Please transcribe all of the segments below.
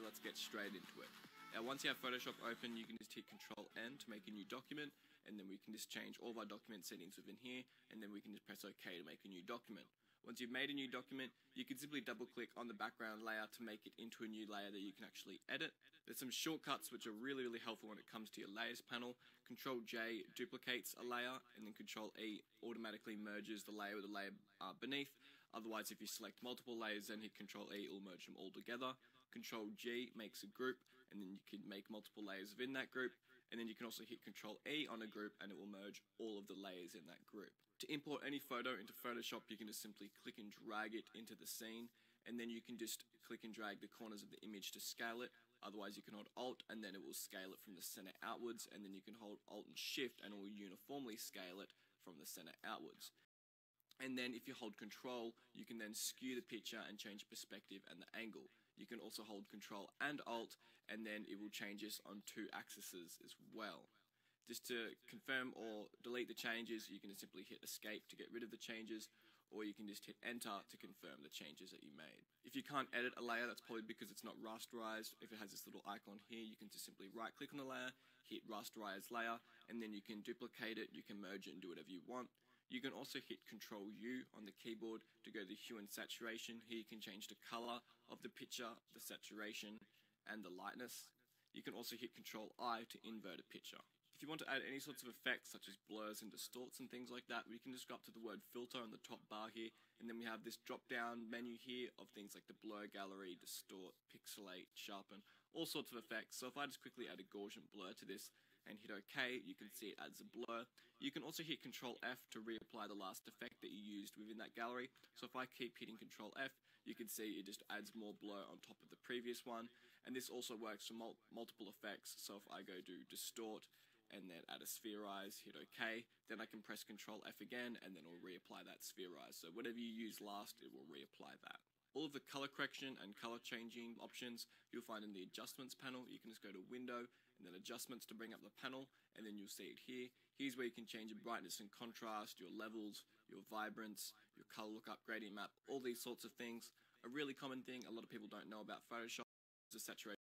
so let's get straight into it. Now once you have Photoshop open, you can just hit Control N to make a new document, and then we can just change all of our document settings within here, and then we can just press OK to make a new document. Once you've made a new document, you can simply double click on the background layer to make it into a new layer that you can actually edit. There's some shortcuts which are really helpful when it comes to your layers panel. Control J duplicates a layer, and then Control E automatically merges the layer with the layer beneath. Otherwise, if you select multiple layers and hit Control E, it will merge them all together. Control G makes a group, and then you can make multiple layers within that group. And then you can also hit Control E on a group, and it will merge all of the layers in that group. To import any photo into Photoshop, you can just simply click and drag it into the scene, and then you can just click and drag the corners of the image to scale it. Otherwise, you can hold Alt, and then it will scale it from the center outwards, and then you can hold Alt and Shift, and it will uniformly scale it from the center outwards. And then if you hold Control, you can then skew the picture and change perspective and the angle. You can also hold Control and Alt, and then it will change this on 2 axes as well. Just to confirm or delete the changes, you can just simply hit Escape to get rid of the changes, or you can just hit Enter to confirm the changes that you made. If you can't edit a layer, that's probably because it's not rasterized. If it has this little icon here, you can just simply right-click on the layer, hit Rasterize Layer, and then you can duplicate it, you can merge it and do whatever you want. You can also hit Control U on the keyboard to go to hue and saturation. Here you can change the color of the picture, the saturation, and the lightness. You can also hit Control I to invert a picture. If you want to add any sorts of effects such as blurs and distorts and things like that, we can just go up to the word filter on the top bar here, and then we have this drop down menu here of things like the blur gallery, distort, pixelate, sharpen, all sorts of effects. So if I just quickly add a Gaussian blur to this and hit OK, you can see it adds a blur. You can also hit Control F to reapply the last effect that you used within that gallery. So if I keep hitting Control F, you can see it just adds more blur on top of the previous one. And this also works for multiple effects. So if I go to distort and then add a spherize, hit OK, then I can press Control F again, and then it will reapply that spherize. So whatever you used last, it will reapply that. All of the color correction and color changing options you'll find in the adjustments panel. You can just go to Window and then Adjustments to bring up the panel, and then you'll see it here. Here's where you can change your brightness and contrast, your levels, your vibrance, your color lookup, gradient map, all these sorts of things. A really common thing a lot of people don't know about Photoshop is the saturation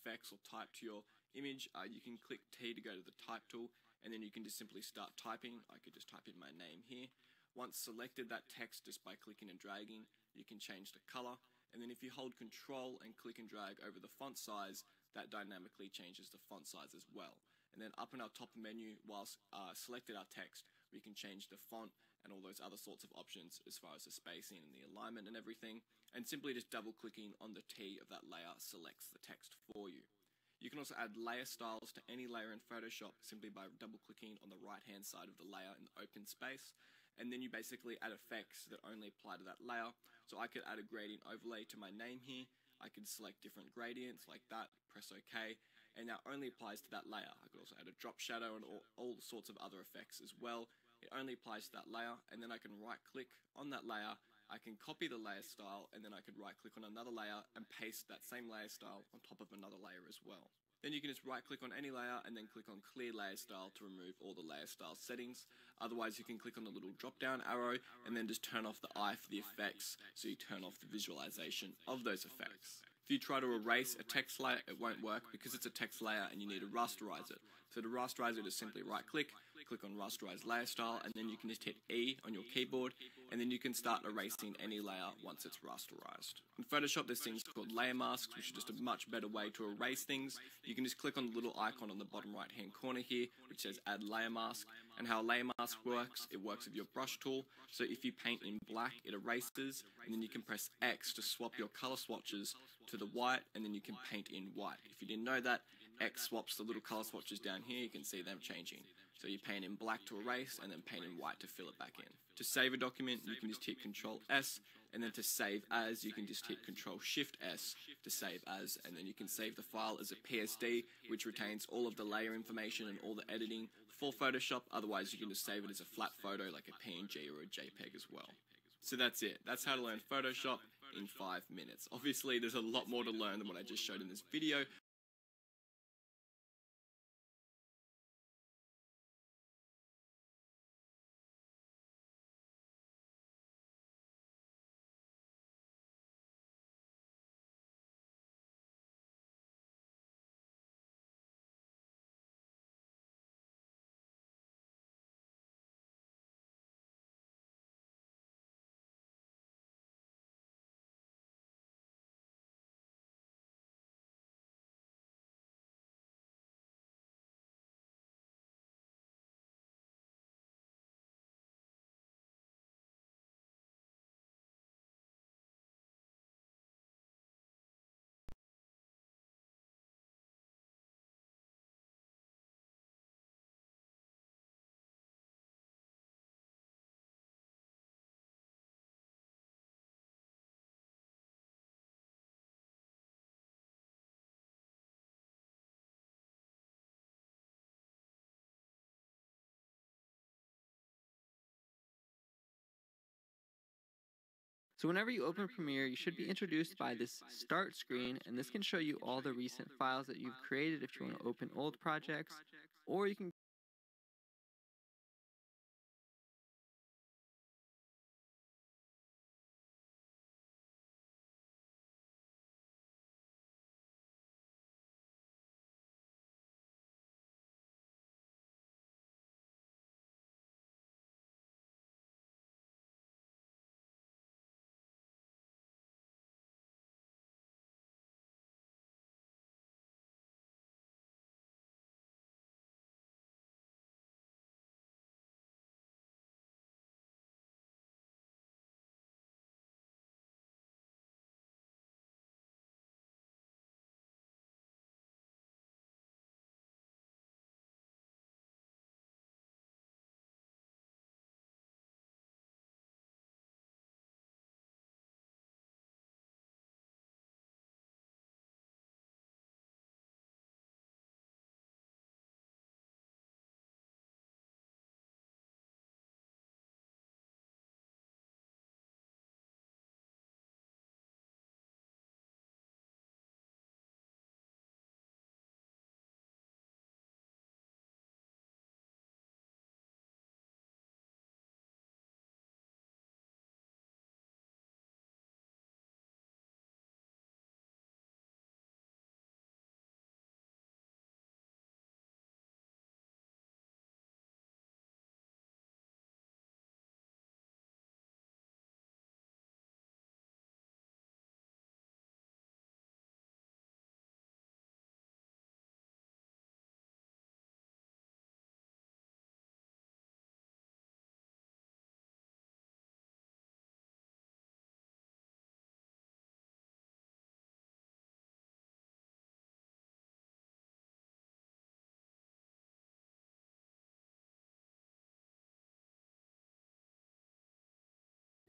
effects or type to your image. You can click T to go to the type tool, and then you can just simply start typing. I could just type in my name here. Once selected that text just by clicking and dragging, you can change the color, and then if you hold Control and click and drag over the font size, that dynamically changes the font size as well. And then up in our top menu, whilst selected our text, we can change the font and all those other sorts of options as far as the spacing and the alignment and everything, and simply just double clicking on the T of that layer selects the text for you. You can also add layer styles to any layer in Photoshop simply by double clicking on the right hand side of the layer in the open space, and then you basically add effects that only apply to that layer. So I could add a gradient overlay to my name here. I could select different gradients like that, press OK, and that only applies to that layer. I could also add a drop shadow and all sorts of other effects as well. It only applies to that layer, and then I can right click on that layer, I can copy the layer style, and then I could right click on another layer and paste that same layer style on top of another layer as well. Then you can just right click on any layer and then click on clear layer style to remove all the layer style settings. Otherwise you can click on the little drop down arrow and then just turn off the eye for the effects, so you turn off the visualization of those effects. If you try to erase a text layer, it won't work because it's a text layer and you need to rasterize it. So to rasterize it, just simply right click on rasterize layer style, and then you can just hit E on your keyboard, and then you can start erasing any layer once it's rasterized. In Photoshop, there's things called layer masks, which are just a much better way to erase things. You can just click on the little icon on the bottom right hand corner here, which says add layer mask. And how a layer mask works, it works with your brush tool. So if you paint in black, it erases, and then you can press X to swap your color swatches to the white, and then you can paint in white. If you didn't know that, X swaps the little color swatches down here. You can see them changing. So you paint in black to erase, and then paint in white to fill it back in. To save a document, you can just hit Control S, and then to save as, you can just hit Control Shift S to save as, and then you can save the file as a PSD, which retains all of the layer information and all the editing for Photoshop. Otherwise, you can just save it as a flat photo like a PNG or a JPEG as well. So that's it. That's how to learn Photoshop in 5 minutes. Obviously, there's a lot more to learn than what I just showed in this video, So whenever you open Premiere, you should be introduced by this start screen, and this can show you all the recent files that you've created if you want to open old projects, or you can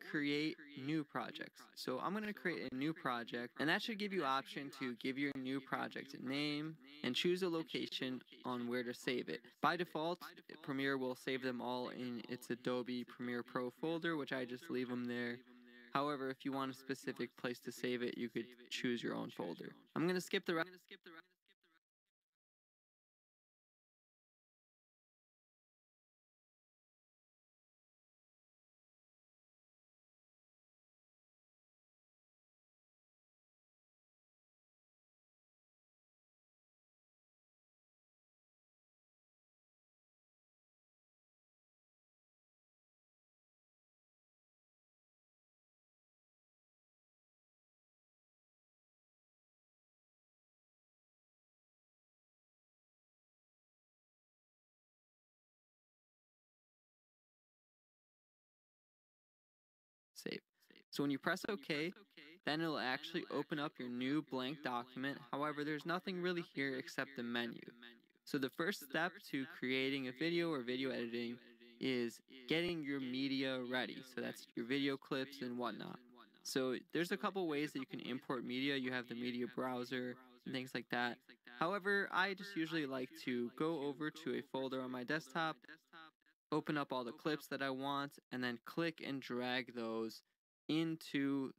create new projects. So I'm going to create a new project, and that should give you option to give your new project a name and choose a location on where to save it. By default, Premiere will save them all in its Adobe Premiere Pro folder, which I just leave them there. However, if you want a specific place to save it, you could choose your own folder. I'm going to skip the rest. Save. So when you press OK, then it'll actually open up your new blank document. However, there's nothing really here except the menu. So the first step to creating a video or video editing is getting your media ready. So that's your video clips and whatnot. So there's a couple ways that you can import media. You have the media browser and things like that. However, I just usually like to go over to a folder on my desktop, open up all the clips that I want, and then click and drag those into